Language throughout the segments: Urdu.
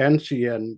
NCN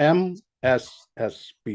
MSSP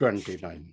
29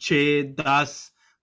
6, 10,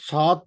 7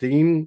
3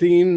3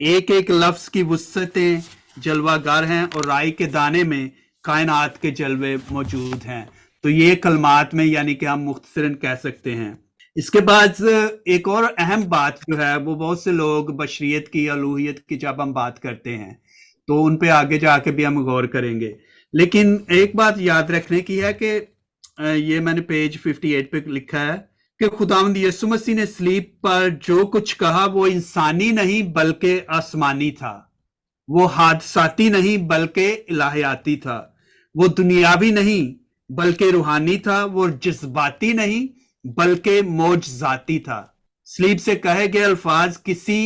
ایک ایک لفظ کی وسعتیں جلوہ ہیں اور رائی کے دانے میں کائنات کے جلوے موجود ہیں. تو یہ کلمات میں یعنی کہ ہم مختصراً کہہ سکتے ہیں. اس کے بعد ایک اور اہم بات جو ہے وہ بہت سے لوگ بشریت کی الوہیت کی جب ہم بات کرتے ہیں تو ان پہ آگے جا کے بھی ہم غور کریں گے. لیکن ایک بات یاد رکھنے کی ہے کہ یہ میں نے پیج 58 پہ لکھا ہے کہ خداوند یسوع مسیح نے صلیب پر جو کچھ کہا وہ انسانی نہیں بلکہ آسمانی تھا. وہ حادثاتی نہیں بلکہ الہیاتی تھا. وہ دنیاوی نہیں بلکہ روحانی تھا. وہ جذباتی نہیں بلکہ معجزاتی تھا. صلیب سے کہے گئے الفاظ کسی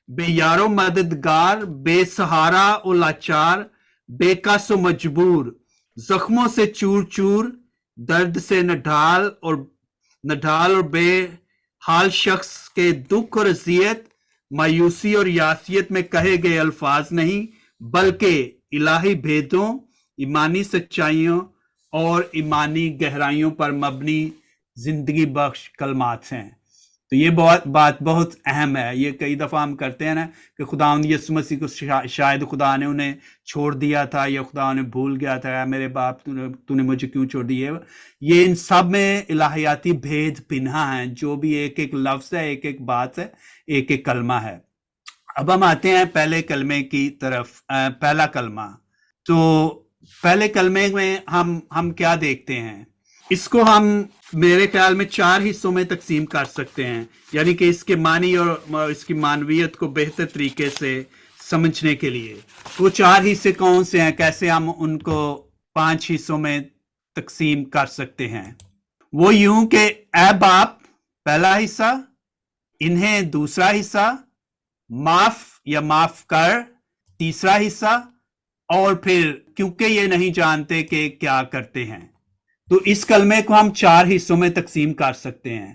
بے یار و مددگار، بے سہارا و لاچار، بے کس و مجبور، زخموں سے چور چور، درد سے نڈھال اور بے حال شخص کے دکھ اور اذیت، مایوسی اور یاسیت میں کہے گئے الفاظ نہیں بلکہ الہی بھیدوں، ایمانی سچائیوں اور ایمانی گہرائیوں پر مبنی زندگی بخش کلمات ہیں. تو یہ بات بہت اہم ہے. یہ کئی دفعہ ہم کرتے ہیں نا کہ خداوند یسوع مسیح کو شاید خدا نے انہیں چھوڑ دیا تھا یا خدا انہیں بھول گیا تھا، میرے باپ تو نے مجھے کیوں چھوڑ دیا. یہ ان سب میں الہیاتی بھید پنہا ہیں، جو بھی ایک ایک لفظ ہے، ایک ایک بات ہے، ایک ایک کلمہ ہے. اب ہم آتے ہیں پہلے کلمے کی طرف. پہلا کلمہ، تو پہلے کلمے میں ہم کیا دیکھتے ہیں؟ اس کو ہم میرے خیال میں 4 حصوں میں تقسیم کر سکتے ہیں، یعنی کہ اس کے معنی اور اس کی معنویت کو بہتر طریقے سے سمجھنے کے لیے. وہ 4 حصے کون سے ہیں؟ کیسے ہم ان کو 5 حصوں میں تقسیم کر سکتے ہیں؟ وہ یوں کہ اے باپ پہلا حصہ، انہیں دوسرا حصہ، معاف یا معاف کر تیسرا حصہ، اور پھر کیونکہ یہ نہیں جانتے کہ کیا کرتے ہیں. تو اس کلمے کو ہم 4 حصوں میں تقسیم کر سکتے ہیں.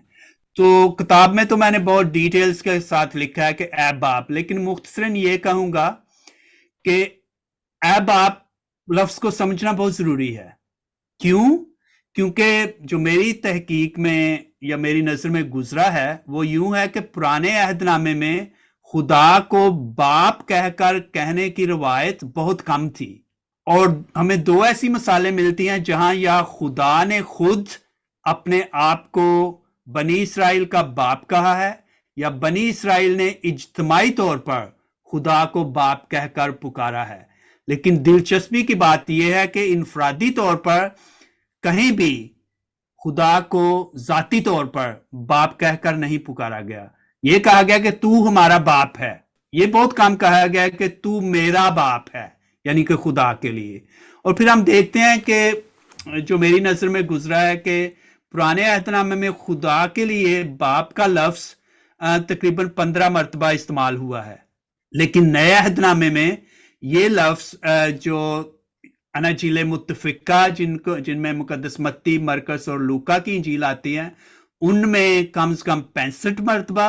تو کتاب میں تو میں نے بہت ڈیٹیلز کے ساتھ لکھا ہے کہ اے باپ، لیکن مختصراً یہ کہوں گا کہ اے باپ لفظ کو سمجھنا بہت ضروری ہے. کیوں؟ کیونکہ جو میری تحقیق میں یا میری نظر میں گزرا ہے وہ یوں ہے کہ پرانے عہد نامے میں خدا کو باپ کہہ کر کہنے کی روایت بہت کم تھی، اور ہمیں 2 ایسی مثالیں ملتی ہیں جہاں یا خدا نے خود اپنے آپ کو بنی اسرائیل کا باپ کہا ہے یا بنی اسرائیل نے اجتماعی طور پر خدا کو باپ کہہ کر پکارا ہے. لیکن دلچسپی کی بات یہ ہے کہ انفرادی طور پر کہیں بھی خدا کو ذاتی طور پر باپ کہہ کر نہیں پکارا گیا. یہ کہا گیا کہ تو ہمارا باپ ہے. یہ بہت کم کہا گیا کہ تو میرا باپ ہے، یعنی کہ خدا کے لیے. اور پھر ہم دیکھتے ہیں کہ جو میری نظر میں گزرا ہے کہ پرانے عہد نامے میں خدا کے لیے باپ کا لفظ تقریباً 15 مرتبہ استعمال ہوا ہے، لیکن نئے عہد نامے میں یہ لفظ جو اناجیل متفقہ جن میں مقدس متی، مرکس اور لوکا کی انجیل آتی ہیں، ان میں کم سے کم 65 مرتبہ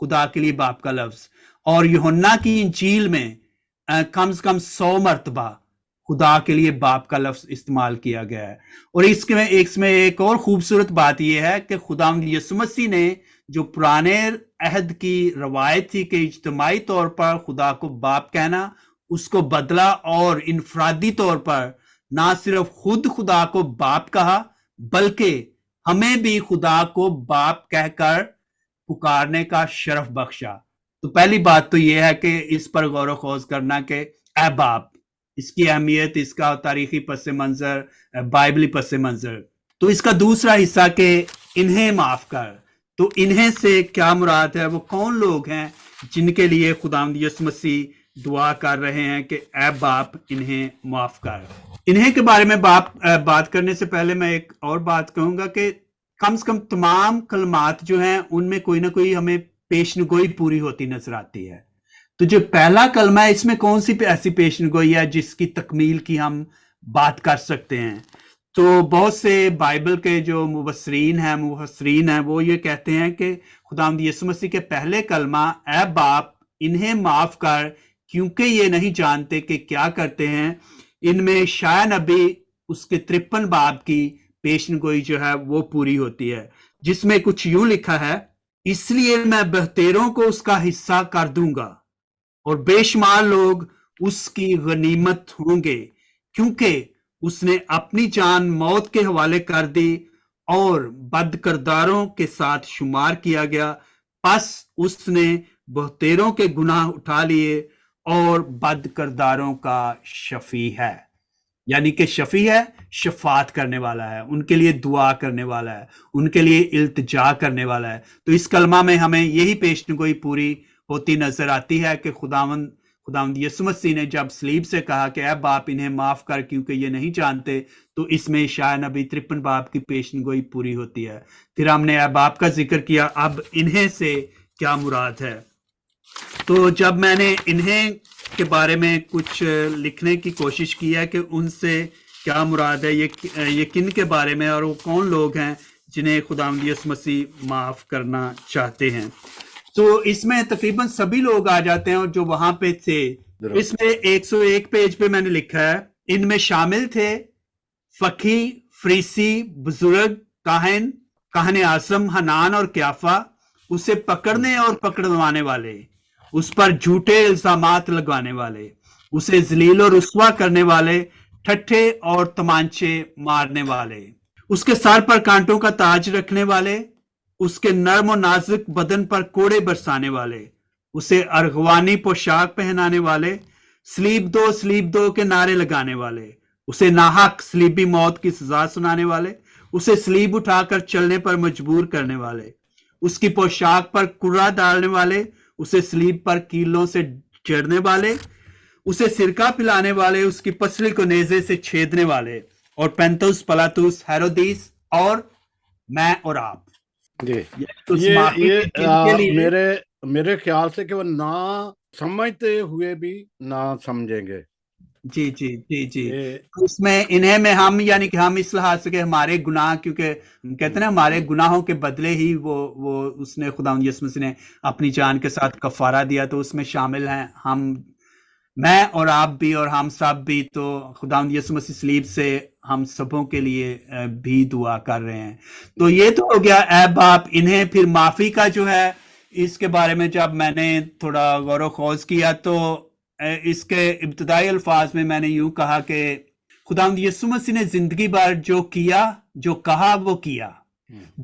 خدا کے لیے باپ کا لفظ، اور یوحنا کی انجیل میں کم سے کم 100 مرتبہ خدا کے لیے باپ کا لفظ استعمال کیا گیا ہے. اور اس میں ایک اور خوبصورت بات یہ ہے کہ خداوند یسوع مسیح نے جو پرانے عہد کی روایت تھی کہ اجتماعی طور پر خدا کو باپ کہنا، اس کو بدلا اور انفرادی طور پر نہ صرف خود خدا کو باپ کہا بلکہ ہمیں بھی خدا کو باپ کہہ کر پکارنے کا شرف بخشا. تو پہلی بات تو یہ ہے کہ اس پر غور و خوض کرنا کہ اے باپ، اس کی اہمیت، اس کا تاریخی پس منظر، بائبلی پس منظر. تو اس کا دوسرا حصہ کہ انہیں معاف کر. تو انہیں سے کیا مراد ہے؟ وہ کون لوگ ہیں جن کے لیے خداوند یسوع مسیح دعا کر رہے ہیں کہ اے باپ انہیں معاف کر؟ انہیں کے بارے میں بات کرنے سے پہلے میں ایک اور بات کہوں گا کہ کم سے کم تمام کلمات جو ہیں ان میں کوئی نہ کوئی ہمیں پیشنگوئی پوری ہوتی نظر آتی ہے. تو جو پہلا کلمہ ہے اس میں کون سی ایسی پیشنگوئی ہے جس کی تکمیل کی ہم بات کر سکتے ہیں؟ تو بہت سے بائبل کے جو مفسرین ہیں وہ یہ کہتے ہیں کہ خداوند یسوع مسیح کے پہلے کلمہ اے باپ انہیں معاف کر کیونکہ یہ نہیں جانتے کہ کیا کرتے ہیں، ان میں شاع نبی اس کے 53 باب کی پیشنگوئی جو ہے وہ پوری ہوتی ہے، جس میں کچھ یوں لکھا ہے: اس لیے میں بہتروں کو اس کا حصہ کر دوں گا اور بے شمار لوگ اس کی غنیمت ہوں گے، کیونکہ اس نے اپنی جان موت کے حوالے کر دی اور بد کرداروں کے ساتھ شمار کیا گیا، پس اس نے بہتیروں کے گناہ اٹھا لیے اور بد کرداروں کا شفیع ہے۔ یعنی کہ شفیع ہے، شفاعت کرنے والا ہے، ان کے لیے دعا کرنے والا ہے، ان کے لیے التجا کرنے والا ہے۔ تو اس کلمہ میں ہمیں یہی پیشن گوئی پوری ہوتی نظر آتی ہے کہ خداوند یسوع مسیح نے جب صلیب سے کہا کہ اے باپ انہیں معاف کر کیونکہ یہ نہیں جانتے، تو اس میں اشعیاء نبی 53 باب کی پیشن گوئی پوری ہوتی ہے۔ پھر ہم نے اے باپ کا ذکر کیا، اب انہیں سے کیا مراد ہے؟ تو جب میں نے انہیں کے بارے میں کچھ لکھنے کی کوشش کی ہے کہ ان سے کیا مراد ہے، یہ کن کے بارے میں، اور وہ کون لوگ ہیں جنہیں خداوند یسوع مسیح معاف کرنا چاہتے ہیں، تو اس میں تقریباً سبھی لوگ آ جاتے ہیں اور جو وہاں پہ تھے۔ اس میں 101 پیج پہ میں نے لکھا ہے، ان میں شامل تھے فقی، فریسی، بزرگ، کاہن اعظم حنان اور قیافہ، اسے پکڑنے اور پکڑوانے والے، اس پر جھوٹے الزامات لگانے والے، اسے ذلیل و رسوا کرنے والے، ٹھٹھے اور تمانچے مارنے والے، اس کے سر پر کانٹوں کا تاج رکھنے والے، اس کے نرم و نازک بدن پر کوڑے برسانے والے، اسے ارغوانی پوشاک پہنانے والے، سلیب دو کے نعرے لگانے والے، اسے ناحق سلیبی موت کی سزا سنانے والے، اسے سلیب اٹھا کر چلنے پر مجبور کرنے والے، اس کی پوشاک پر کرا ڈالنے والے، اسے سلیب پر کیلوں سے جڑنے والے، اسے سرکہ پلانے والے، اس کی پسلی کو نیزے سے چھیدنے والے، اور پینتوس پلاتوس ہیرودیس اور میں اور آپ۔ جی، تو اس معافی یہ کن کے لیے؟ میرے خیال سے کہ وہ نہ سمجھتے ہوئے بھی نہ سمجھیں گے۔ جی جی جی جی، یہ اس میں انہیں میں ہم یعنی کہ ہم اس لحاظ سے کہ ہمارے گناہ، کیونکہ ہم کہتے ہیں نا ہمارے گناہوں کے بدلے ہی وہ اس نے خداوند یسوع مسیح نے اپنی جان کے ساتھ کفارہ دیا، تو اس میں شامل ہیں ہم، میں اور آپ بھی اور ہم سب بھی۔ تو خداوند یسوع مسیح صلیب سے ہم سبوں کے لیے بھی دعا کر رہے ہیں۔ تو یہ تو ہو گیا اے باپ انہیں۔ پھر معافی کا جو ہے اس کے بارے میں جب میں نے تھوڑا غور و خوض کیا تو اس کے ابتدائی الفاظ میں نے یوں کہا کہ خداوند یسوع مسیح نے زندگی بھر جو کیا، جو کہا، وہ کیا۔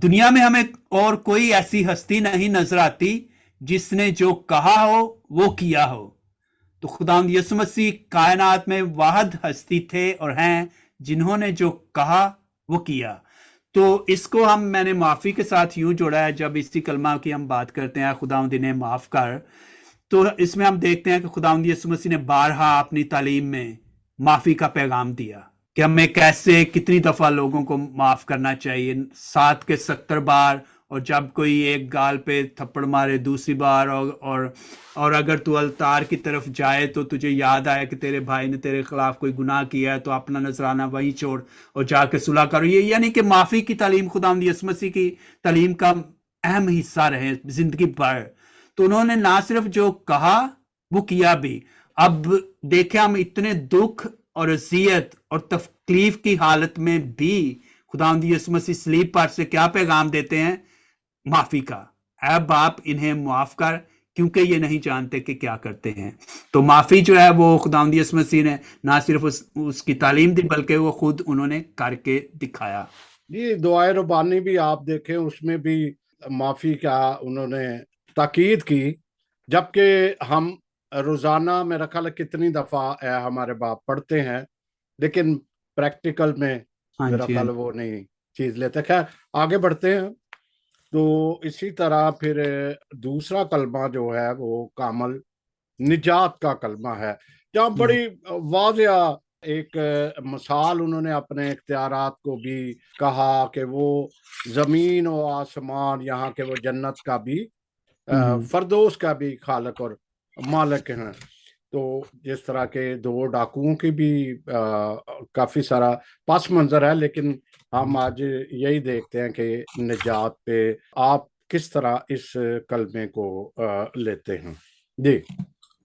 دنیا میں ہمیں اور کوئی ایسی ہستی نہیں نظر آتی جس نے جو کہا ہو وہ کیا ہو۔ تو خداوند یسوع مسیح کائنات میں واحد ہستی تھے اور ہیں جنہوں نے جو کہا وہ کیا۔ تو اس کو میں نے معافی کے ساتھ یوں جوڑا ہے، جب اسی کلمہ کی ہم بات کرتے ہیں خداوند انہیں معاف کر، تو اس میں ہم دیکھتے ہیں کہ خداوند یسوع مسیح نے بارہا اپنی تعلیم میں معافی کا پیغام دیا کہ ہمیں کیسے کتنی دفعہ لوگوں کو معاف کرنا چاہیے، 7 کے 70 بار، اور جب کوئی ایک گال پہ تھپڑ مارے دوسری بار، اور اگر تو التار کی طرف جائے تو تجھے یاد آیا کہ تیرے بھائی نے تیرے خلاف کوئی گناہ کیا ہے تو اپنا نذرانہ وہیں چھوڑ اور جا کے صلح کرو۔ یہ یعنی کہ معافی کی تعلیم خداوند یسوع مسیح کی تعلیم کا اہم حصہ رہے زندگی بھر۔ تو انہوں نے نہ صرف جو کہا وہ کیا بھی۔ اب دیکھیں ہم اتنے دکھ اور اذیت اور تکلیف کی حالت میں بھی خداوند یسوع مسیح صلیب پر سے کیا پیغام دیتے ہیں؟ معافی کا۔ اے باپ انہیں معاف کر کیونکہ یہ نہیں جانتے کہ کیا کرتے ہیں۔ تو معافی جو ہے وہ خداوند یسوع مسیح نے نہ صرف اس کی تعلیم دی بلکہ وہ خود انہوں نے کر کے دکھایا۔ جی، دعائے ربانی بھی آپ دیکھیں، اس میں بھی معافی کا انہوں نے تاکید کی، جبکہ ہم روزانہ میرا خیال ہے کتنی دفعہ اے ہمارے باپ پڑھتے ہیں، لیکن پریکٹیکل میں میرا خیال وہ نہیں چیز لیتے۔ خیر آگے بڑھتے ہیں۔ تو اسی طرح پھر دوسرا کلمہ جو ہے وہ کامل نجات کا کلمہ ہے، جہاں بڑی واضح ایک مثال انہوں نے اپنے اختیارات کو بھی کہا کہ وہ زمین و آسمان، یہاں کے وہ جنت کا بھی، فردوس کا بھی خالق اور مالک ہیں۔ تو جس طرح کے 2 ڈاکوؤں کی بھی کافی سارا پس منظر ہے، لیکن ہم آج یہی دیکھتے ہیں کہ نجات پہ آپ کس طرح اس کلمے کو لیتے ہیں۔ جی،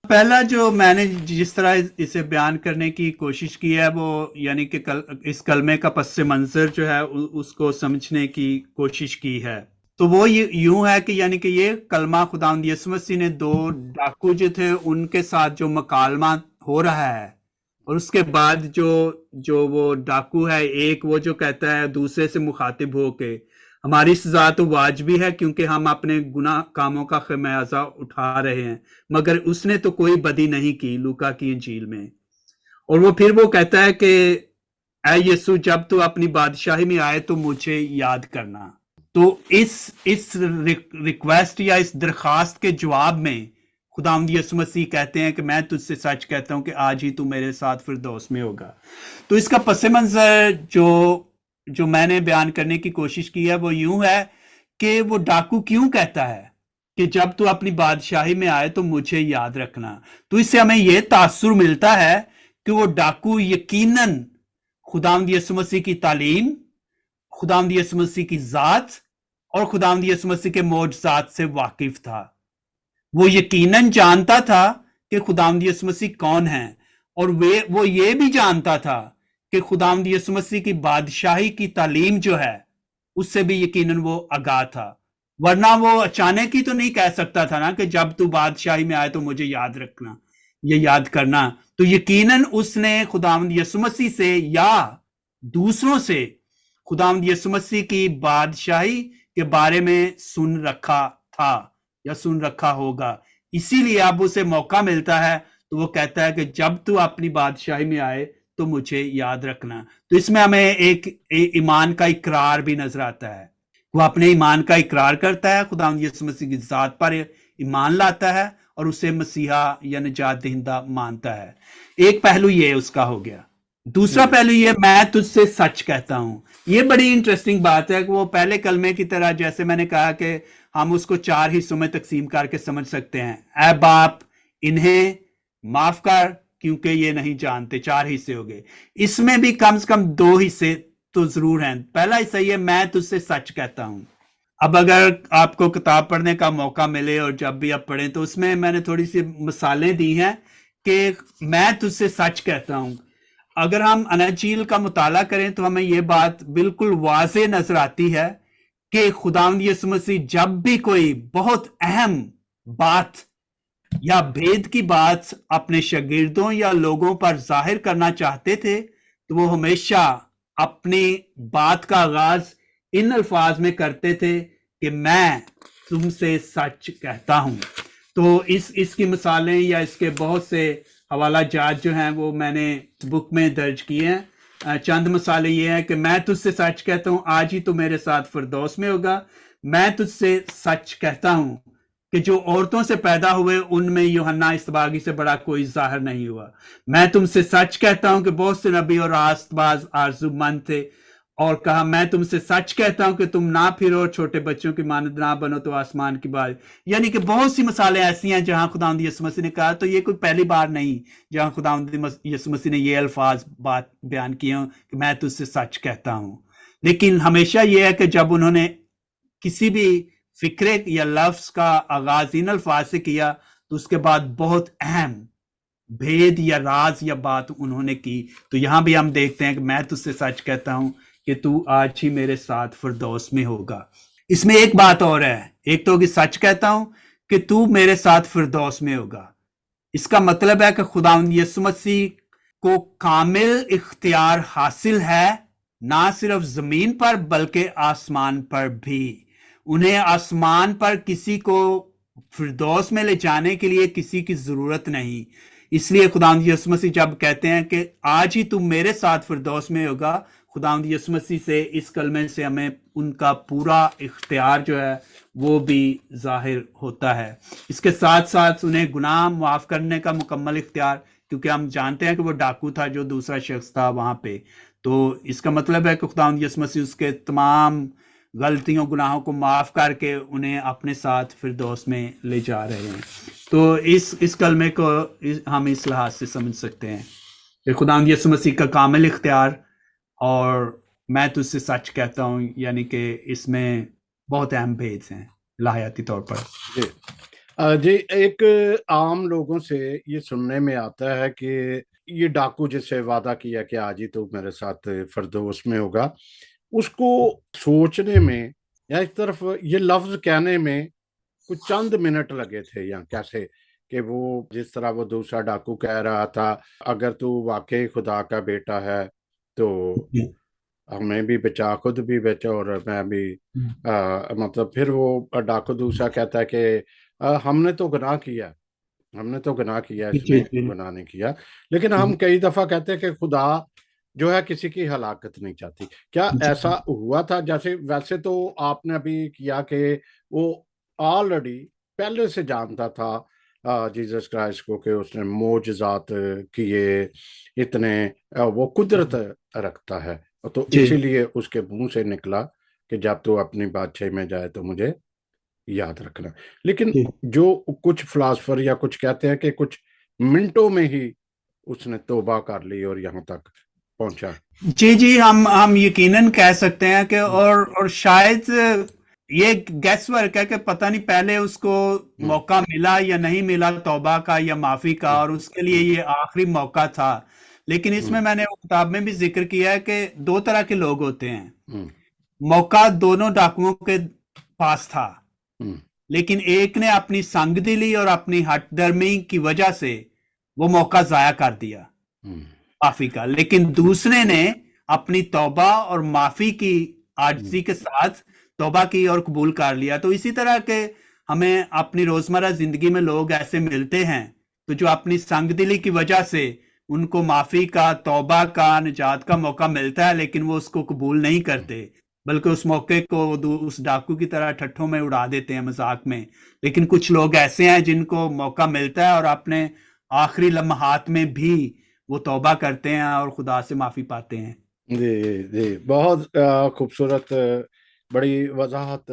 پہلا جو میں نے جس طرح اسے بیان کرنے کی کوشش کی ہے وہ یعنی کہ اس کلمے کا پس منظر جو ہے اس کو سمجھنے کی کوشش کی ہے۔ تو وہ یوں ہے کہ یعنی کہ یہ کلمہ خداوند یسوع مسیح نے دو ڈاکو جو تھے ان کے ساتھ جو مکالمہ ہو رہا ہے، اور اس کے بعد جو وہ ڈاکو ہے ایک وہ جو کہتا ہے دوسرے سے مخاطب ہو کے ہماری سزا تو واجبی ہے کیونکہ ہم اپنے گناہ کاموں کا خمیازہ اٹھا رہے ہیں، مگر اس نے تو کوئی بدی نہیں کی، لوکا کی انجیل میں۔ اور وہ پھر وہ کہتا ہے کہ اے یسوع جب تو اپنی بادشاہی میں آئے تو مجھے یاد کرنا۔ تو اس ریکویسٹ یا اس درخواست کے جواب میں خداوند یسوع مسیح کہتے ہیں کہ میں تجھ سے سچ کہتا ہوں کہ آج ہی تو میرے ساتھ فردوس میں ہوگا۔ تو اس کا پس منظر جو میں نے بیان کرنے کی کوشش کی ہے وہ یوں ہے کہ وہ ڈاکو کیوں کہتا ہے کہ جب تو اپنی بادشاہی میں آئے تو مجھے یاد رکھنا۔ تو اس سے ہمیں یہ تاثر ملتا ہے کہ وہ ڈاکو یقیناً خداوند یسوع مسیح کی تعلیم، خداوند یسوع مسیح کی ذات اور خداوند یسوع مسیح کے معجزات سے واقف تھا۔ وہ یقیناً جانتا تھا کہ خداوند یسوع مسیح کون ہیں، اور وہ یہ بھی جانتا تھا کہ خداوند یسوع مسیح کی بادشاہی کی تعلیم جو ہے اس سے بھی یقیناً وہ آگاہ تھا، ورنہ وہ اچانک ہی تو نہیں کہہ سکتا تھا نا کہ جب تو بادشاہی میں آئے تو مجھے یاد رکھنا، یہ یاد کرنا۔ تو یقیناً اس نے خداوند یسوع مسیح سے یا دوسروں سے خداوند یسوع مسیح کی بادشاہی کے بارے میں سن رکھا تھا یا سن رکھا ہوگا، اسی لیے اب اسے موقع ملتا ہے تو وہ کہتا ہے کہ جب تو اپنی بادشاہی میں آئے تو مجھے یاد رکھنا۔ تو اس میں ہمیں ایک ایمان کا اقرار بھی نظر آتا ہے، وہ اپنے ایمان کا اقرار کرتا ہے، خداوند یسوع مسیح کی ذات پر ایمان لاتا ہے اور اسے مسیحا یا نجات دہندہ مانتا ہے۔ ایک پہلو یہ اس کا ہو گیا۔ دوسرا پہلو یہ میں تجھ سے سچ کہتا ہوں۔ یہ بڑی انٹرسٹنگ بات ہے کہ وہ پہلے کلمے کی طرح جیسے میں نے کہا کہ ہم اس کو 4 حصوں میں تقسیم کر کے سمجھ سکتے ہیں۔ اے باپ انہیں معاف کر کیونکہ یہ نہیں جانتے، 4 حصے ہو گئے۔ اس میں بھی کم سے کم 2 حصے تو ضرور ہیں۔ پہلا حصہ یہ میں تجھ سے سچ کہتا ہوں۔ اب اگر آپ کو کتاب پڑھنے کا موقع ملے اور جب بھی آپ پڑھیں تو اس میں میں نے تھوڑی سی مثالیں دی ہیں کہ میں تجھ سے سچ کہتا ہوں۔ اگر ہم اناجیل کا مطالعہ کریں تو ہمیں یہ بات بالکل واضح نظر آتی ہے کہ خداوند یسوع مسیح جب بھی کوئی بہت اہم بات یا بھید کی بات اپنے شاگردوں یا لوگوں پر ظاہر کرنا چاہتے تھے تو وہ ہمیشہ اپنی بات کا آغاز ان الفاظ میں کرتے تھے کہ میں تم سے سچ کہتا ہوں۔ تو اس کی مثالیں یا اس کے بہت سے حوالہ جات جو ہیں وہ میں نے بک میں درج کیے ہیں۔ چند مثالیں یہ ہیں کہ میں تجھ سے سچ کہتا ہوں آج ہی تو میرے ساتھ فردوس میں ہوگا۔ میں تجھ سے سچ کہتا ہوں کہ جو عورتوں سے پیدا ہوئے ان میں یوحنا استباغی سے بڑا کوئی ظاہر نہیں ہوا۔ میں تم سے سچ کہتا ہوں کہ بہت سے نبی اور راست باز آرزو مند تھے، اور کہا میں تم سے سچ کہتا ہوں کہ تم نہ پھرو اور چھوٹے بچوں کی مانند نہ بنو تو آسمان کی بات۔ یعنی کہ بہت سی مثالیں ایسی ہیں جہاں خداوند یسوع مسیح نے کہا، تو یہ کوئی پہلی بار نہیں جہاں خداوند یسوع مسیح نے یہ الفاظ بات بیان کیے ہوں کہ میں تجھ سے سچ کہتا ہوں۔ لیکن ہمیشہ یہ ہے کہ جب انہوں نے کسی بھی فکرے یا لفظ کا آغاز ان الفاظ سے کیا تو اس کے بعد بہت اہم بھید یا راز یا بات انہوں نے کی۔ تو یہاں بھی ہم دیکھتے ہیں کہ میں تجھ سے سچ کہتا ہوں کہ تو آج ہی میرے ساتھ فردوس میں ہوگا۔ اس میں ایک بات اور ہے، ایک تو کہ سچ کہتا ہوں کہ تو میرے ساتھ فردوس میں ہوگا۔ اس کا مطلب ہے کہ خداوند یسوع مسیح کو کامل اختیار حاصل ہے، نہ صرف زمین پر بلکہ آسمان پر بھی۔ انہیں آسمان پر کسی کو فردوس میں لے جانے کے لیے کسی کی ضرورت نہیں۔ اس لیے خداوند یسوع مسیح جب کہتے ہیں کہ آج ہی تم میرے ساتھ فردوس میں ہوگا، خداوند یسوع مسیح سے اس کلمے سے ہمیں ان کا پورا اختیار جو ہے وہ بھی ظاہر ہوتا ہے۔ اس کے ساتھ ساتھ انہیں گناہ معاف کرنے کا مکمل اختیار، کیونکہ ہم جانتے ہیں کہ وہ ڈاکو تھا جو دوسرا شخص تھا وہاں پہ، تو اس کا مطلب ہے کہ خداوند یسوع مسیح اس کے تمام غلطیوں گناہوں کو معاف کر کے انہیں اپنے ساتھ فردوس میں لے جا رہے ہیں۔ تو اس کلمے کو ہم اس لحاظ سے سمجھ سکتے ہیں کہ خداوند یسوع مسیح کا کامل اختیار، اور میں تجھ سے سچ کہتا ہوں یعنی کہ اس میں بہت اہم بھید ہیں لاحیاتی طور پر۔ جی ایک عام لوگوں سے یہ سننے میں آتا ہے کہ یہ ڈاکو جس سے وعدہ کیا کہ آج ہی تو میرے ساتھ فردوس میں ہوگا، اس کو سوچنے میں یا اس طرف یہ لفظ کہنے میں کچھ چند منٹ لگے تھے، یا کیسے کہ وہ جس طرح وہ دوسرا ڈاکو کہہ رہا تھا اگر تو واقعی خدا کا بیٹا ہے تو ہمیں بھی بچا، خود بھی بچا اور میں بھی مطلب پھر وہ ڈاکو دوسرا کہتا ہے کہ ہم نے تو گناہ کیا، ہم نے تو گناہ کیا، اس جی نے جی گناہ نہیں کیا، لیکن ہم کئی دفعہ کہتے ہیں کہ خدا جو ہے کسی کی ہلاکت نہیں چاہتی۔ کیا ایسا ہوا تھا؟ جیسے ویسے تو آپ نے ابھی کیا کہ وہ آلریڈی پہلے سے جانتا تھا جیسس کرائسٹ کو کہ اس نے معجزات کیے اتنے، وہ قدرت رکھتا ہے، تو جی اسی لیے اس کے منہ سے نکلا کہ جب تو اپنی بادشاہی میں جائے تو مجھے یاد رکھنا۔ لیکن جی جو کچھ فلاسفر یا کچھ کہتے ہیں کہ کچھ منٹوں میں ہی اس نے توبہ کر لی اور یہاں تک پہنچا۔ جی جی، ہم یقیناً کہہ سکتے ہیں کہ اور شاید یہ گیس ورک ہے کہ پتہ نہیں پہلے اس کو موقع ملا یا نہیں ملا توبہ کا یا معافی کا، اور اس کے لیے یہ آخری موقع تھا۔ لیکن اس میں نے کتاب میں بھی ذکر کیا ہے کہ دو طرح کے لوگ ہوتے ہیں۔ موقع دونوں ڈاکوؤں کے پاس تھا، لیکن ایک نے اپنی سنگ دلی اور اپنی ہٹ درمی کی وجہ سے وہ موقع ضائع کر دیا معافی کا، لیکن دوسرے نے اپنی توبہ اور معافی کی عاجزی کے ساتھ توبہ کی اور قبول کر لیا۔ تو اسی طرح کے ہمیں اپنی روزمرہ زندگی میں لوگ ایسے ملتے ہیں تو جو اپنی سنگ دلی کی وجہ سے ان کو معافی کا، توبہ کا، نجات کا موقع ملتا ہے، لیکن وہ اس کو قبول نہیں کرتے، بلکہ اس موقع کو اس ڈاکو کی طرح ٹھٹھوں میں اڑا دیتے ہیں، مذاق میں۔ لیکن کچھ لوگ ایسے ہیں جن کو موقع ملتا ہے اور اپنے آخری لمحات میں بھی وہ توبہ کرتے ہیں اور خدا سے معافی پاتے ہیں۔ جی جی، بہت خوبصورت، بڑی وضاحت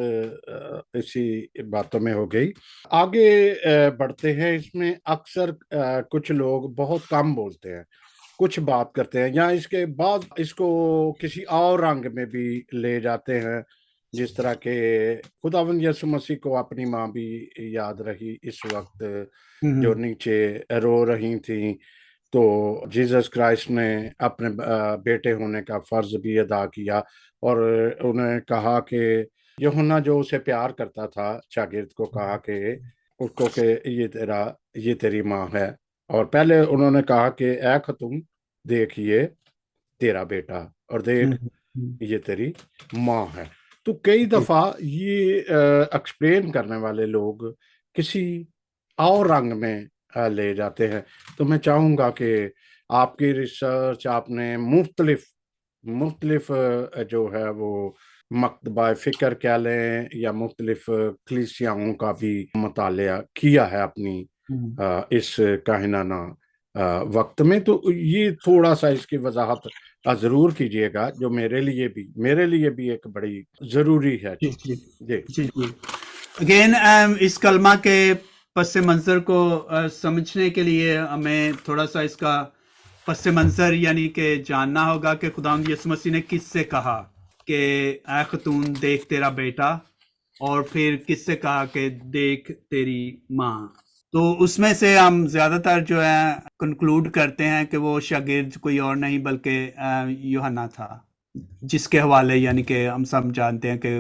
اسی باتوں میں ہو گئی۔ آگے بڑھتے ہیں، اس میں اکثر کچھ لوگ بہت کم بولتے ہیں، کچھ بات کرتے ہیں، یا اس کے بعد اس کو کسی اور رنگ میں بھی لے جاتے ہیں، جس طرح کہ خداوند یسوع مسیح کو اپنی ماں بھی یاد رہی اس وقت جو نیچے رو رہی تھیں، تو جیسس کرائسٹ نے اپنے بیٹے ہونے کا فرض بھی ادا کیا اور انہیں کہا کہ یوحنا جو اسے پیار کرتا تھا، شاگرد کو کہا کہ اس کو کہ یہ تیری ماں ہے، اور پہلے انہوں نے کہا کہ اے خاتون دیکھ یہ تیرا بیٹا، اور دیکھ یہ تیری ماں ہے۔ تو کئی دفعہ یہ ایکسپلین کرنے والے لوگ کسی اور رنگ میں لے جاتے ہیں۔ تو میں چاہوں گا کہ آپ کی ریسرچ، آپ نے مختلف جو ہے وہ مکتبہ فکر کہہ لیں یا مختلف کلیسیاؤں کا بھی مطالعہ کیا ہے اپنی اس کاہنانہ وقت میں، تو یہ تھوڑا سا اس کی وضاحت ضرور کیجئے گا، جو میرے لیے بھی ایک بڑی ضروری ہے جی چیز۔ جی جی جی جی، اگین اس کلمہ کے پس منظر کو سمجھنے کے لیے ہمیں تھوڑا سا اس کا پس منظر یعنی کہ جاننا ہوگا کہ خداوند یسوع مسیح نے کس سے کہا کہ اے خاتون دیکھ تیرا بیٹا، اور پھر کس سے کہا کہ دیکھ تیری ماں۔ تو اس میں سے ہم زیادہ تر جو ہے کنکلوڈ کرتے ہیں کہ وہ شاگرد کوئی اور نہیں بلکہ یوحنا تھا، جس کے حوالے یعنی کہ ہم سب جانتے ہیں کہ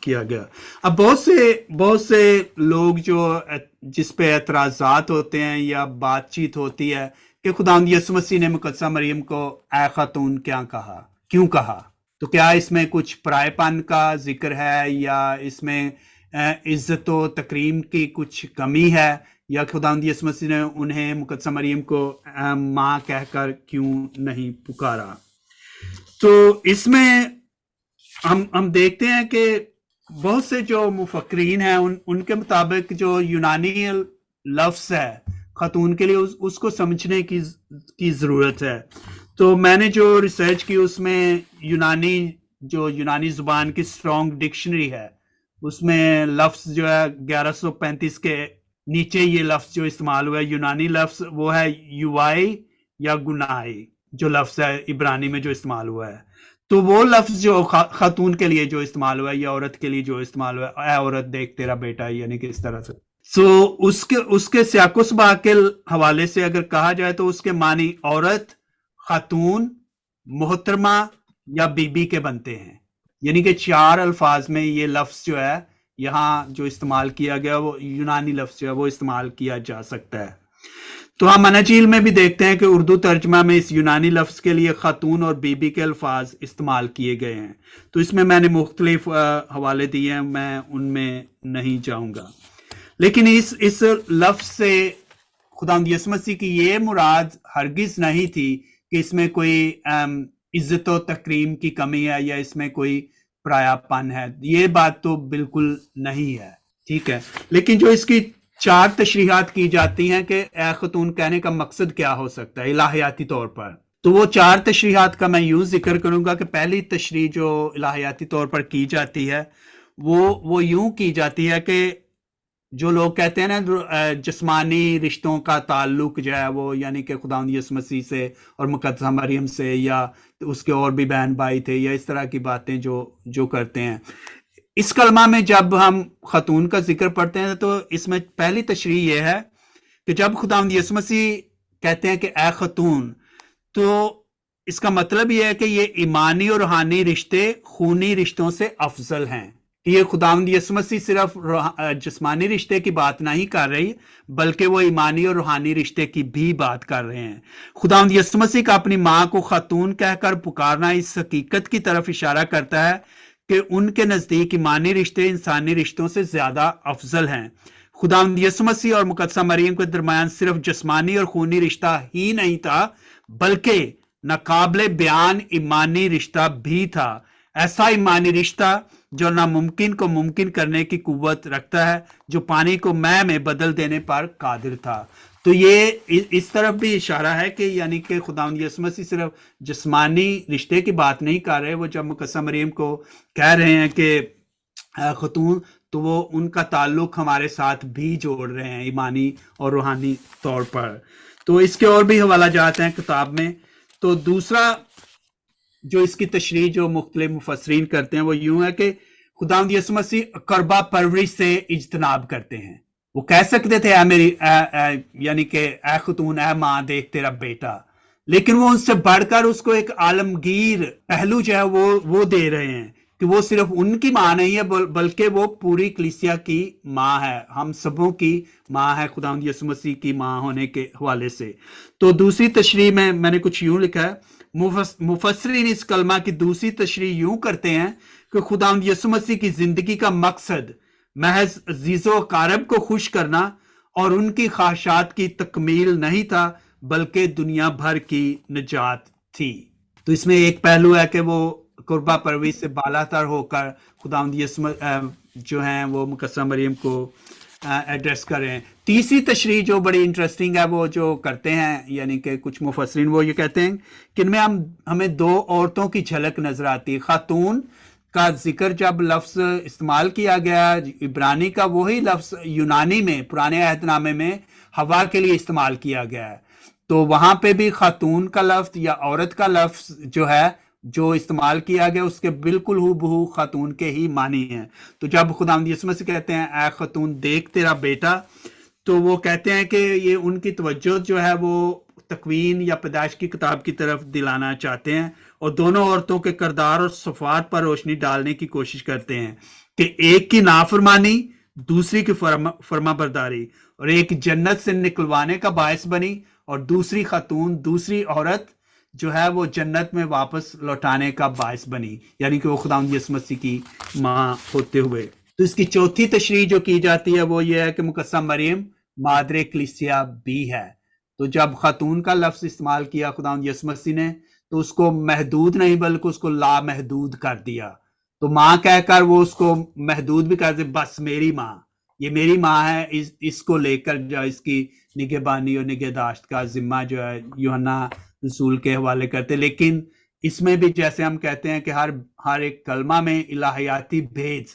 کیا گیا۔ اب بہت سے لوگ جس پہ اعتراضات ہوتے ہیں یا بات چیت ہوتی ہے کہ خداوند یسوع مسیح نے مقدسہ مریم کو اے خاتون کیا کہا، کیوں کہا؟ تو کیا اس میں کچھ پرائے پن کا ذکر ہے، یا اس میں عزت و تکریم کی کچھ کمی ہے، یا خداوند یسوع مسیح نے انہیں مقدسہ مریم کو ماں کہہ کر کیوں نہیں پکارا؟ تو اس میں ہم دیکھتے ہیں کہ بہت سے جو مفکرین ہیں ان کے مطابق جو یونانی لفظ ہے خاتون کے لیے اس کو سمجھنے کی ضرورت ہے۔ تو میں نے جو ریسرچ کی اس میں یونانی زبان کی اسٹرانگ ڈکشنری ہے، اس میں لفظ جو ہے 1135 کے نیچے یہ لفظ جو استعمال ہوا ہے، یونانی لفظ وہ ہے یوائی یا گنائی، جو لفظ ہے عبرانی میں جو استعمال ہوا ہے۔ تو وہ لفظ جو خاتون کے لیے جو استعمال ہوا ہے یا عورت کے لیے جو استعمال ہوا ہے، اے عورت دیکھ تیرا بیٹا، یعنی کہ اس طرح سے۔ اس کے سیاق و سباق کے حوالے سے اگر کہا جائے تو اس کے معنی عورت، خاتون، محترمہ یا بی بی کے بنتے ہیں۔ یعنی کہ 4 الفاظ میں یہ لفظ جو ہے یہاں جو استعمال کیا گیا وہ یونانی لفظ جو ہے وہ استعمال کیا جا سکتا ہے. تو ہم اناجیل میں بھی دیکھتے ہیں کہ اردو ترجمہ میں اس یونانی لفظ کے لیے خاتون اور بی بی کے الفاظ استعمال کیے گئے ہیں. تو اس میں میں نے مختلف حوالے دیے ہیں، میں ان میں نہیں جاؤں گا. لیکن اس لفظ سے خداوند یسوع مسیح کی یہ مراد ہرگز نہیں تھی کہ اس میں کوئی عزت و تکریم کی کمی ہے یا اس میں کوئی پرایا پن ہے. یہ بات تو بالکل نہیں ہے، ٹھیک ہے. لیکن جو اس کی 4 تشریحات کی جاتی ہیں کہ اے خاتون کہنے کا مقصد کیا ہو سکتا ہے الہیاتی طور پر، تو وہ 4 تشریحات کا میں یوں ذکر کروں گا کہ پہلی تشریح جو الہیاتی طور پر کی جاتی ہے وہ یوں کی جاتی ہے کہ جو لوگ کہتے ہیں نا جسمانی رشتوں کا تعلق جو ہے وہ یعنی کہ خداوند یسوع مسیح سے اور مقدسہ مریم سے یا اس کے اور بھی بہن بھائی تھے یا اس طرح کی باتیں جو کرتے ہیں. اس کلمہ میں جب ہم خاتون کا ذکر پڑھتے ہیں تو اس میں پہلی تشریح یہ ہے کہ جب خداوند یسوع مسیح کہتے ہیں کہ اے خاتون، تو اس کا مطلب یہ ہے کہ یہ ایمانی اور روحانی رشتے خونی رشتوں سے افضل ہیں. یہ خداوند یسوع مسیح صرف جسمانی رشتے کی بات نہیں کر رہی بلکہ وہ ایمانی اور روحانی رشتے کی بھی بات کر رہے ہیں. خداوند یسوع مسیح کا اپنی ماں کو خاتون کہہ کر پکارنا اس حقیقت کی طرف اشارہ کرتا ہے کہ ان کے نزدیک ایمانی رشتے انسانی رشتوں سے زیادہ افضل ہیں. خداوند یسوع مسیح اور مقدسہ مریم کے درمیان صرف جسمانی اور خونی رشتہ ہی نہیں تھا بلکہ ناقابل بیان ایمانی رشتہ بھی تھا. ایسا ایمانی رشتہ جو ناممکن کو ممکن کرنے کی قوت رکھتا ہے، جو پانی کو مے میں بدل دینے پر قادر تھا. تو یہ اس طرف بھی اشارہ ہے کہ یعنی کہ خداوند یسوع مسیح صرف جسمانی رشتے کی بات نہیں کر رہے. وہ جب مقدسہ مریم کو کہہ رہے ہیں کہ خاتون، تو وہ ان کا تعلق ہمارے ساتھ بھی جوڑ رہے ہیں ایمانی اور روحانی طور پر. تو اس کے اور بھی حوالہ جات ہیں کتاب میں. تو دوسرا جو اس کی تشریح جو مختلف مفسرین کرتے ہیں وہ یوں ہے کہ خداوند یسوع مسیح قربہ پرورش سے اجتناب کرتے ہیں. وہ کہہ سکتے تھے اے میری یعنی کہ اے خاتون، اے ماں دیکھ تیرا بیٹا، لیکن وہ ان سے بڑھ کر اس کو ایک عالمگیر پہلو جو ہے وہ دے رہے ہیں کہ وہ صرف ان کی ماں نہیں ہے بلکہ وہ پوری کلیسیا کی ماں ہے، ہم سبوں کی ماں ہے خداوند یسوع مسیح کی ماں ہونے کے حوالے سے. تو دوسری تشریح میں نے کچھ یوں لکھا ہے، مفسرین اس کلمہ کی دوسری تشریح یوں کرتے ہیں کہ خداوند یسوع مسیح کی زندگی کا مقصد محض عزیز و اقارب کو خوش کرنا اور ان کی خواہشات کی تکمیل نہیں تھا بلکہ دنیا بھر کی نجات تھی. تو اس میں ایک پہلو ہے کہ وہ قربہ پرویش سے بالا تر ہو کر خداوند یسوع جو ہیں وہ مقدسہ مریم کو ایڈریس کریں. تیسری تشریح جو بڑی انٹرسٹنگ ہے وہ جو کرتے ہیں یعنی کہ کچھ مفسرین وہ یہ کہتے ہیں کہ ان میں ہمیں 2 عورتوں کی جھلک نظر آتی ہے. خاتون کا ذکر جب لفظ استعمال کیا گیا عبرانی کا وہی لفظ یونانی میں پرانے عہد نامے میں ہوا کے لیے استعمال کیا گیا ہے. تو وہاں پہ بھی خاتون کا لفظ یا عورت کا لفظ جو ہے جو استعمال کیا گیا اس کے بالکل ہو بہو خاتون کے ہی معنی ہیں. تو جب خداوند یسوع مسیح کہتے ہیں اے خاتون دیکھ تیرا بیٹا، تو وہ کہتے ہیں کہ یہ ان کی توجہ جو ہے وہ تکوین یا پیدائش کی کتاب کی طرف دلانا چاہتے ہیں اور دونوں عورتوں کے کردار اور صفات پر روشنی ڈالنے کی کوشش کرتے ہیں کہ ایک کی نافرمانی دوسری کی فرما برداری اور ایک جنت سے نکلوانے کا باعث بنی اور دوسری خاتون دوسری عورت جو ہے وہ جنت میں واپس لوٹانے کا باعث بنی، یعنی کہ وہ خداوند یسوع مسیح کی ماں ہوتے ہوئے. تو اس کی چوتھی تشریح جو کی جاتی ہے وہ یہ ہے کہ مقدسہ مریم مادر کلیسیا بھی ہے. تو جب خاتون کا لفظ استعمال کیا خداوند یسوع مسیح نے تو اس کو محدود نہیں بلکہ اس کو لامحدود کر دیا. تو ماں کہہ کر وہ اس کو محدود بھی کر دے، بس میری ماں، یہ میری ماں ہے، اس کو لے کر جو اس کی نگہبانی اور نگہداشت کا ذمہ جو ہے یوحنا رسول کے حوالے کرتے. لیکن اس میں بھی جیسے ہم کہتے ہیں کہ ہر ایک کلمہ میں الہیاتی بھیج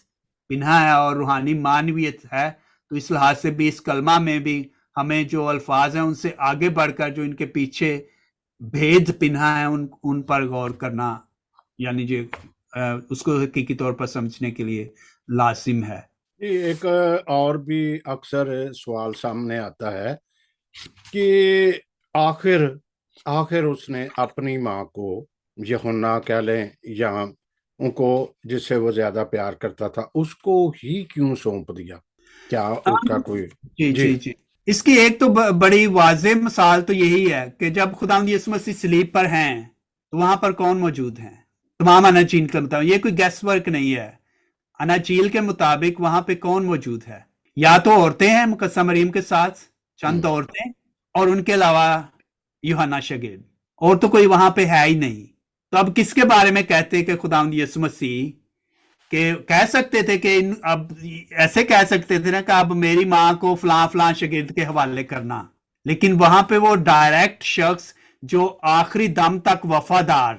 پنہا ہے اور روحانی معنویت ہے، تو اس لحاظ سے بھی اس کلمہ میں بھی ہمیں جو الفاظ ہیں ان سے آگے بڑھ کر جو ان کے پیچھے بھید پنہا ہے ان پر غور کرنا یعنی جو اس کو حقیقی طور پر سمجھنے کے لیے لازم ہے. ایک اور بھی اکثر سوال سامنے آتا ہے کہ آخر اس نے اپنی ماں کو یوحنا کہہ لیں یا ان کو جس سے وہ زیادہ پیار کرتا تھا اس کو ہی کیوں سونپ دیا؟ کیا اس کا کوئی؟ جی جی جی جی، اس کی ایک تو بڑی واضح مثال تو یہی ہے کہ جب خداوند یسوع مسیح صلیب پر ہیں تو وہاں پر کون موجود ہیں؟ تمام اناجیل کا مطابق، یہ کوئی گیس ورک نہیں ہے، اناجیل کے مطابق وہاں پہ کون موجود ہے؟ یا تو عورتیں ہیں مقدسہ مریم کے ساتھ، چند عورتیں، اور ان کے علاوہ یوحنا شاگرد، اور تو کوئی وہاں پہ ہے ہی نہیں۔ تو اب کس کے بارے میں کہتے کہ خداوند یسوع مسیح کہ کہہ سکتے تھے کہ اب ایسے کہہ سکتے تھے نا کہ اب میری ماں کو فلاں فلاں شاگرد کے حوالے کرنا، لیکن وہاں پہ وہ ڈائریکٹ شخص جو آخری دم تک وفادار،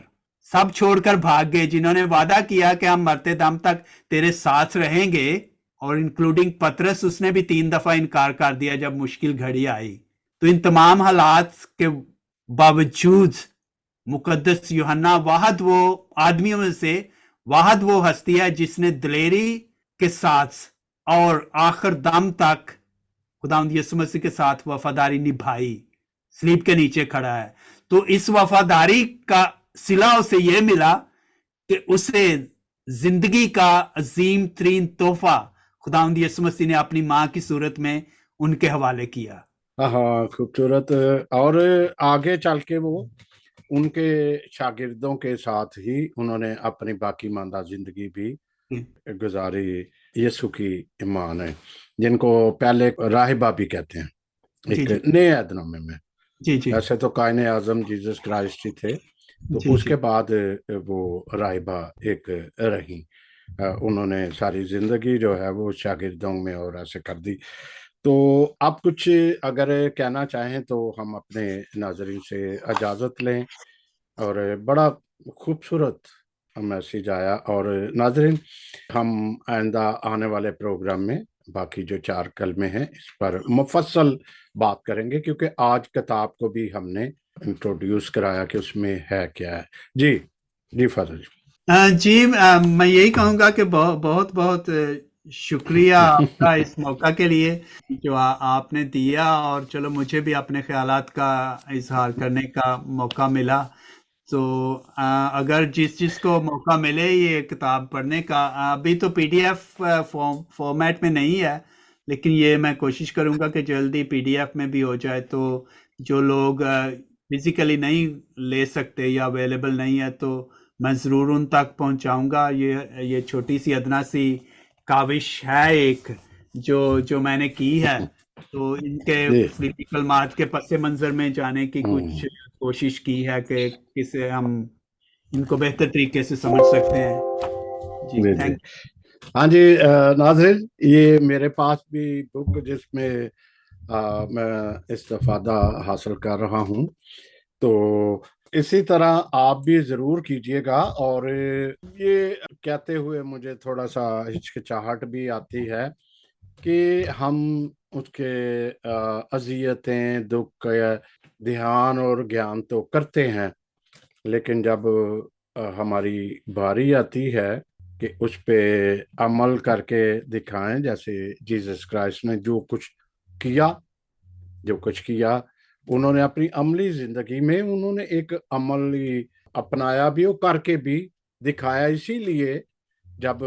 سب چھوڑ کر بھاگ گئے، جنہوں نے وعدہ کیا کہ ہم مرتے دم تک تیرے ساتھ رہیں گے، اور انکلوڈنگ پطرس، اس نے بھی 3 دفعہ انکار کر دیا جب مشکل گھڑی آئی۔ تو ان تمام حالات کے باوجود مقدس یوحنا واحد وہ آدمیوں میں سے واحد وہ ہستی ہے جس نے دلیری کے ساتھ اور آخر دم تک خداوند یسوع مسیح کے ساتھ وفاداری نبھائی، صلیب کے نیچے کھڑا ہے۔ تو اس وفاداری کا صلہ اسے یہ ملا کہ اسے زندگی کا عظیم ترین تحفہ خداوند یسوع مسیح نے اپنی ماں کی صورت میں ان کے حوالے کیا۔ ہاں، خوبصورت۔ اور آگے چل کے وہ ان کے شاگردوں کے ساتھ ہی انہوں نے اپنی باقی ماندہ زندگی بھی گزاری۔ یسوع کی ایمان ہے جن کو پہلے راہبہ بھی کہتے ہیں جی ایک جی نئے عہد نامے میں۔ جی جی ایسے تو قائن اعظم جیسس کرائسٹ ہی تھے، تو جی اس جی کے بعد وہ راہبہ ایک رہی۔ انہوں نے ساری زندگی جو ہے وہ شاگردوں میں اور ایسے کر دی۔ تو آپ کچھ اگر کہنا چاہیں تو ہم اپنے ناظرین سے اجازت لیں۔ اور بڑا خوبصورت میسیج آیا، اور ناظرین ہم آئندہ آنے والے پروگرام میں باقی جو 4 کلمے ہیں اس پر مفصل بات کریں گے، کیونکہ آج کتاب کو بھی ہم نے انٹروڈیوس کرایا کہ اس میں ہے کیا ہے۔ جی جی فاضل جی، میں یہی کہوں گا کہ بہت بہت شکریہ آپ کا اس موقع کے لیے جو آپ نے دیا، اور چلو مجھے بھی اپنے خیالات کا اظہار کرنے کا موقع ملا۔ تو اگر جس کو موقع ملے یہ کتاب پڑھنے کا، ابھی تو پی ڈی ایف فارمیٹ میں نہیں ہے، لیکن یہ میں کوشش کروں گا کہ جلدی پی ڈی ایف میں بھی ہو جائے، تو جو لوگ فزیکلی نہیں لے سکتے یا اویلیبل نہیں ہے تو میں ضرور ان تک پہنچاؤں گا۔ یہ چھوٹی سی ادنا سی کاوش ہے ایک جو میں نے کی ہے، تو ان کے جی پولیٹیکل مارچ کے پس منظر میں جانے کی کچھ کوشش کی ہے کہ کسے ہم ان کو بہتر طریقے سے سمجھ سکتے ہیں۔ جی جی جی تھینک ہاں جی ناظرین، یہ میرے پاس بھی بک جس میں میں استفادہ حاصل کر رہا ہوں، تو اسی طرح آپ بھی ضرور کیجئے گا۔ اور یہ کہتے ہوئے مجھے تھوڑا سا ہچکچاہٹ بھی آتی ہے کہ ہم اس کے اذیتیں، دکھ، دھیان اور گیان تو کرتے ہیں، لیکن جب ہماری باری آتی ہے کہ اس پہ عمل کر کے دکھائیں، جیسے جیسس کرائسٹ نے جو کچھ کیا انہوں نے اپنی عملی زندگی میں انہوں نے ایک عملی اپنایا بھی اور کر کے بھی دکھایا۔ اسی لیے جب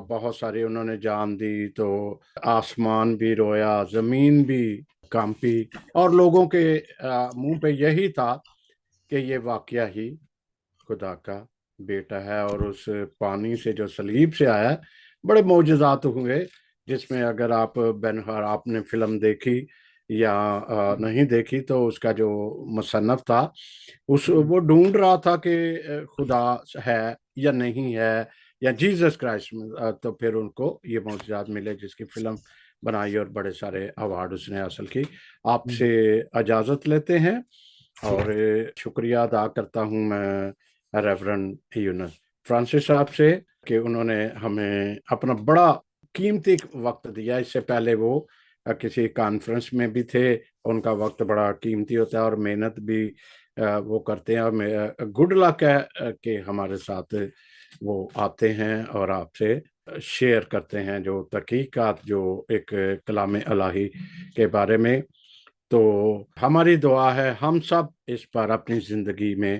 بہت سارے انہوں نے جان دی تو آسمان بھی رویا، زمین بھی کانپی، اور لوگوں کے منہ پہ یہی تھا کہ یہ واقعہ ہی خدا کا بیٹا ہے، اور اس پانی سے جو صلیب سے آیا بڑے معجزات ہوئے، جس میں اگر آپ بینہار آپ نے فلم دیکھی یا نہیں دیکھی تو اس کا جو مصنف تھا وہ ڈھونڈ رہا تھا کہ خدا ہے یا نہیں ہے یا جیسس کرائسٹ میں، تو پھر ان کو یہ معجزات ملے جس کی فلم بنائی اور بڑے سارے ایوارڈ اس نے حاصل کی۔ آپ سے اجازت لیتے ہیں، اور شکریہ ادا کرتا ہوں میں ریورنڈ یونس فرانسس صاحب سے کہ انہوں نے ہمیں اپنا بڑا قیمتی وقت دیا۔ اس سے پہلے وہ کسی کانفرنس میں بھی تھے، ان کا وقت بڑا قیمتی ہوتا ہے اور محنت بھی وہ کرتے ہیں، اور گڈ لک ہے کہ ہمارے ساتھ وہ آتے ہیں اور آپ سے شیئر کرتے ہیں جو تحقیقات جو ایک کلام الہی کے بارے میں۔ تو ہماری دعا ہے ہم سب اس پر اپنی زندگی میں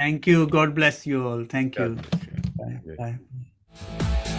Thank you. God bless you all. Thank you. God bless you. Bye. Good. Bye.